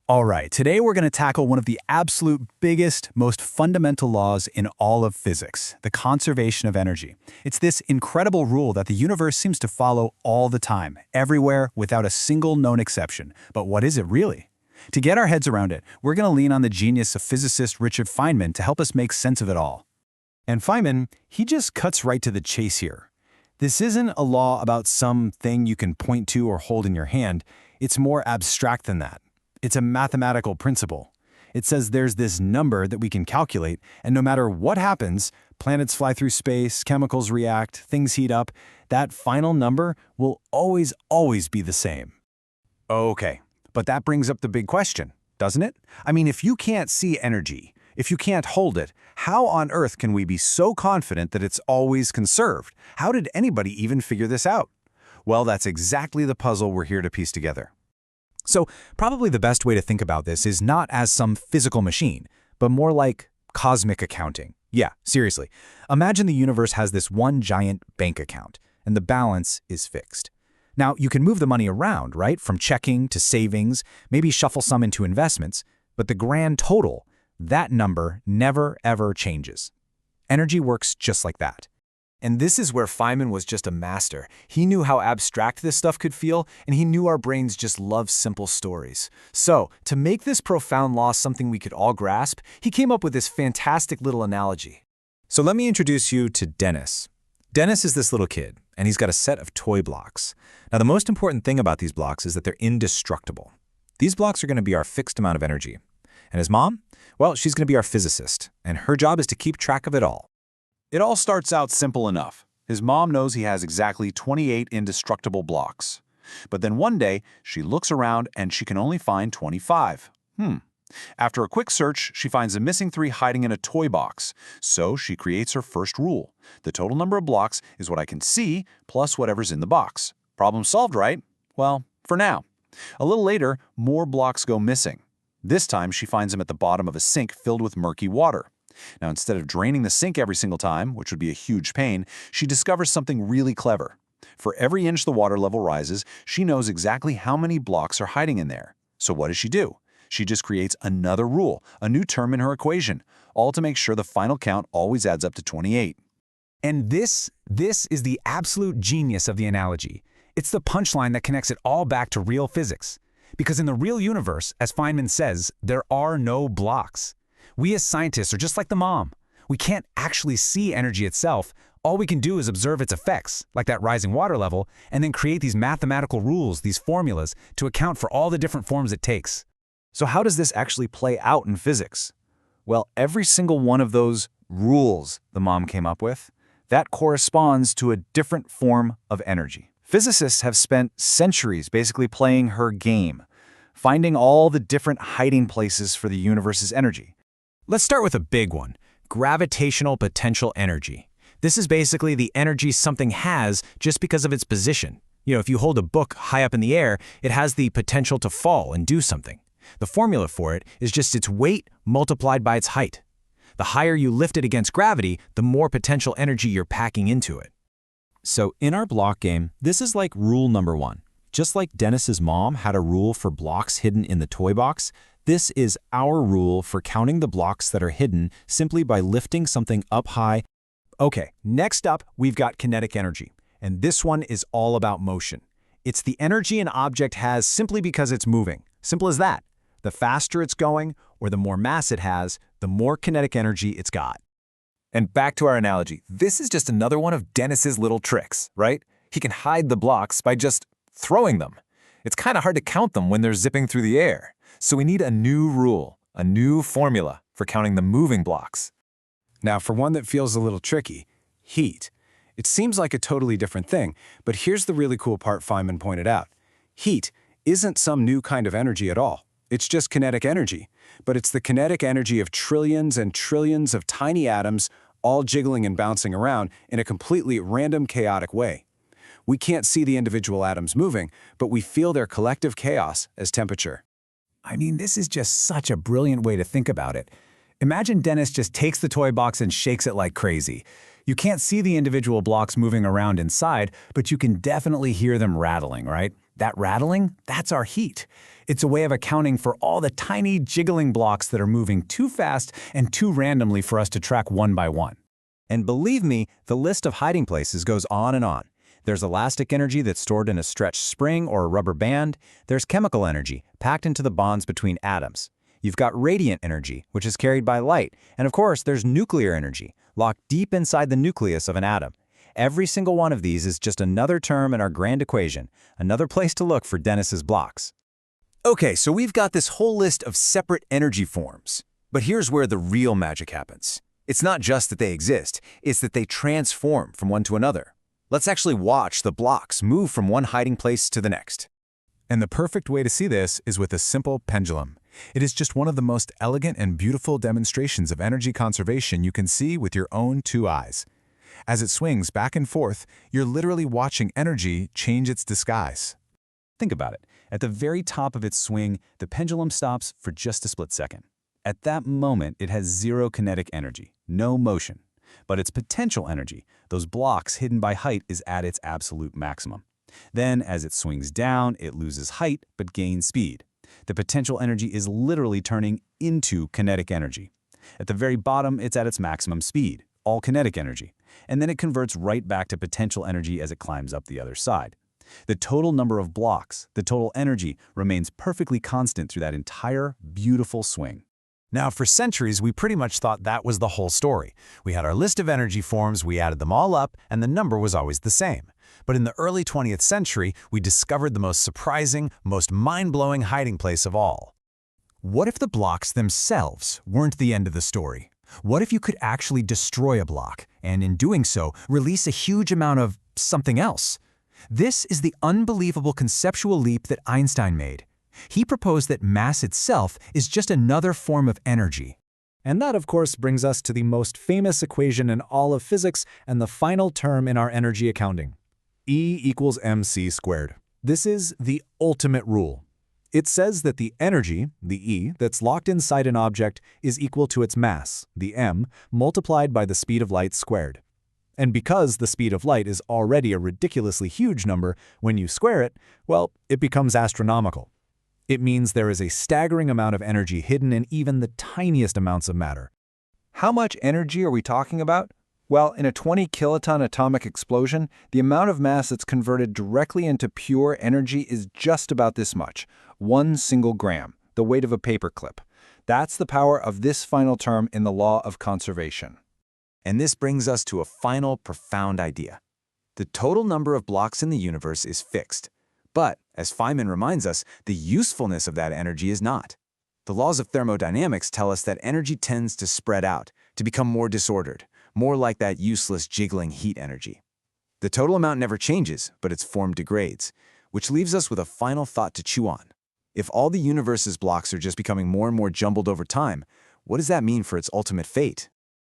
All right, today we're going to tackle one of the absolute biggest, most fundamental laws in all of physics, the conservation of energy. It's this incredible rule that the universe seems to follow all the time, everywhere, without a single known exception. But what is it really? To get our heads around it, we're going to lean on the genius of physicist Richard Feynman to help us make sense of it all. And Feynman, he just cuts right to the chase here. This isn't a law about some thing you can point to or hold in your hand. It's more abstract than that. It's a mathematical principle. It says there's this number that we can calculate, and no matter what happens, planets fly through space, chemicals react, things heat up, that final number will always be the same. Okay, but that brings up the big question, doesn't it? I mean, if you can't see energy, if you can't hold it, how on earth can we be so confident that it's always conserved? How did anybody even figure this out? Well, that's exactly the puzzle we're here to piece together. So probably the best way to think about this is not as some physical machine, but more like cosmic accounting. Yeah, seriously. Imagine the universe has this one giant bank account, and the balance is fixed. Now, you can move the money around, right? From checking to savings, maybe shuffle some into investments, but the grand total, that number never ever changes. Energy works just like that. And this is where Feynman was just a master. He knew how abstract this stuff could feel, and he knew our brains just love simple stories. So, to make this profound law something we could all grasp, he came up with this fantastic little analogy. So let me introduce you to Dennis. Dennis is this little kid, and he's got a set of toy blocks. Now, the most important thing about these blocks is that they're indestructible. These blocks are going to be our fixed amount of energy. And his mom? Well, she's going to be our physicist, and her job is to keep track of it all. It all starts out simple enough. His mom knows he has exactly 28 indestructible blocks. But then one day, she looks around and she can only find 25. After a quick search, she finds the missing 3 hiding in a toy box. So she creates her first rule. The total number of blocks is what I can see plus whatever's in the box. Problem solved, right? Well, for now. A little later, more blocks go missing. This time, she finds them at the bottom of a sink filled with murky water. Now, instead of draining the sink every single time, which would be a huge pain, she discovers something really clever. For every inch the water level rises, she knows exactly how many blocks are hiding in there. So what does she do? She just creates another rule, a new term in her equation, all to make sure the final count always adds up to 28. And this is the absolute genius of the analogy. It's the punchline that connects it all back to real physics. Because in the real universe, as Feynman says, there are no blocks. We as scientists are just like the mom. We can't actually see energy itself. All we can do is observe its effects, like that rising water level, and then create these mathematical rules, these formulas, to account for all the different forms it takes. So how does this actually play out in physics? Well, every single one of those rules the mom came up with, that corresponds to a different form of energy. Physicists have spent centuries basically playing her game, finding all the different hiding places for the universe's energy. Let's start with a big one, gravitational potential energy. This is basically the energy something has just because of its position. If you hold a book high up in the air, it has the potential to fall and do something. The formula for it is just its weight multiplied by its height. The higher you lift it against gravity, the more potential energy you're packing into it. So in our block game, this is like rule number 1. Just like Dennis's mom had a rule for blocks hidden in the toy box, this is our rule for counting the blocks that are hidden simply by lifting something up high. Okay, next up, we've got kinetic energy. And this one is all about motion. It's the energy an object has simply because it's moving. Simple as that. The faster it's going, or the more mass it has, the more kinetic energy it's got. And back to our analogy, this is just another one of Dennis's little tricks, right? He can hide the blocks by just throwing them. It's kind of hard to count them when they're zipping through the air. So we need a new rule, a new formula for counting the moving blocks. Now, for one that feels a little tricky, heat. It seems like a totally different thing, but here's the really cool part Feynman pointed out. Heat isn't some new kind of energy at all. It's just kinetic energy, but it's the kinetic energy of trillions and trillions of tiny atoms all jiggling and bouncing around in a completely random, chaotic way. We can't see the individual atoms moving, but we feel their collective chaos as temperature. I mean, this is just such a brilliant way to think about it. Imagine Dennis just takes the toy box and shakes it like crazy. You can't see the individual blocks moving around inside, but you can definitely hear them rattling, right? That rattling, that's our heat. It's a way of accounting for all the tiny jiggling blocks that are moving too fast and too randomly for us to track one by one. And believe me, the list of hiding places goes on and on. There's elastic energy that's stored in a stretched spring or a rubber band. There's chemical energy, packed into the bonds between atoms. You've got radiant energy, which is carried by light. And of course, there's nuclear energy, locked deep inside the nucleus of an atom. Every single one of these is just another term in our grand equation, another place to look for Dennis's blocks. Okay, so we've got this whole list of separate energy forms. But here's where the real magic happens. It's not just that they exist, it's that they transform from one to another. Let's actually watch the blocks move from one hiding place to the next. And the perfect way to see this is with a simple pendulum. It is just one of the most elegant and beautiful demonstrations of energy conservation you can see with your own two eyes. As it swings back and forth, you're literally watching energy change its disguise. Think about it. At the very top of its swing, the pendulum stops for just a split second. At that moment, it has zero kinetic energy, no motion. But its potential energy, those blocks hidden by height, is at its absolute maximum. Then, as it swings down, it loses height but gains speed. The potential energy is literally turning into kinetic energy. At the very bottom, it's at its maximum speed, all kinetic energy. And then it converts right back to potential energy as it climbs up the other side. The total number of blocks, the total energy, remains perfectly constant through that entire beautiful swing. Now, for centuries, we pretty much thought that was the whole story. We had our list of energy forms, we added them all up, and the number was always the same. But in the early 20th century, we discovered the most surprising, most mind-blowing hiding place of all. What if the blocks themselves weren't the end of the story? What if you could actually destroy a block, and in doing so, release a huge amount of something else? This is the unbelievable conceptual leap that Einstein made. He proposed that mass itself is just another form of energy. And that, of course, brings us to the most famous equation in all of physics and the final term in our energy accounting. E equals mc squared. This is the ultimate rule. It says that the energy, the E, that's locked inside an object is equal to its mass, the m, multiplied by the speed of light squared. And because the speed of light is already a ridiculously huge number, when you square it, well, it becomes astronomical. It means there is a staggering amount of energy hidden in even the tiniest amounts of matter. How much energy are we talking about? Well, in a 20 kiloton atomic explosion, the amount of mass that's converted directly into pure energy is just about this much, 1 single gram, the weight of a paperclip. That's the power of this final term in the law of conservation. And this brings us to a final profound idea. The total number of blocks in the universe is fixed. But, as Feynman reminds us, the usefulness of that energy is not. The laws of thermodynamics tell us that energy tends to spread out, to become more disordered, more like that useless jiggling heat energy. The total amount never changes, but its form degrades, which leaves us with a final thought to chew on. If all the universe's blocks are just becoming more and more jumbled over time, what does that mean for its ultimate fate?